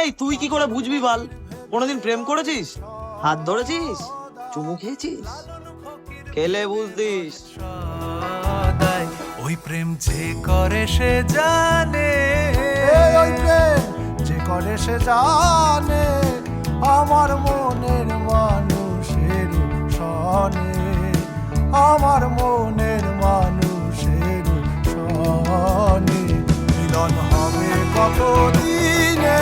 এই তুই কি করে বুঝবি বাল? কোনোদিন প্রেম করেছিস? হাত ধরেছিস? চুমু খেয়েছিস? খেলে বুঝতিস। ওই প্রেম যে করে সে জানে, ওই প্রেম যে করে সে জানে, আমার মনের মানুষের সনে, আমার মনের মানুষের সনে। মিলন হবে কতদিনে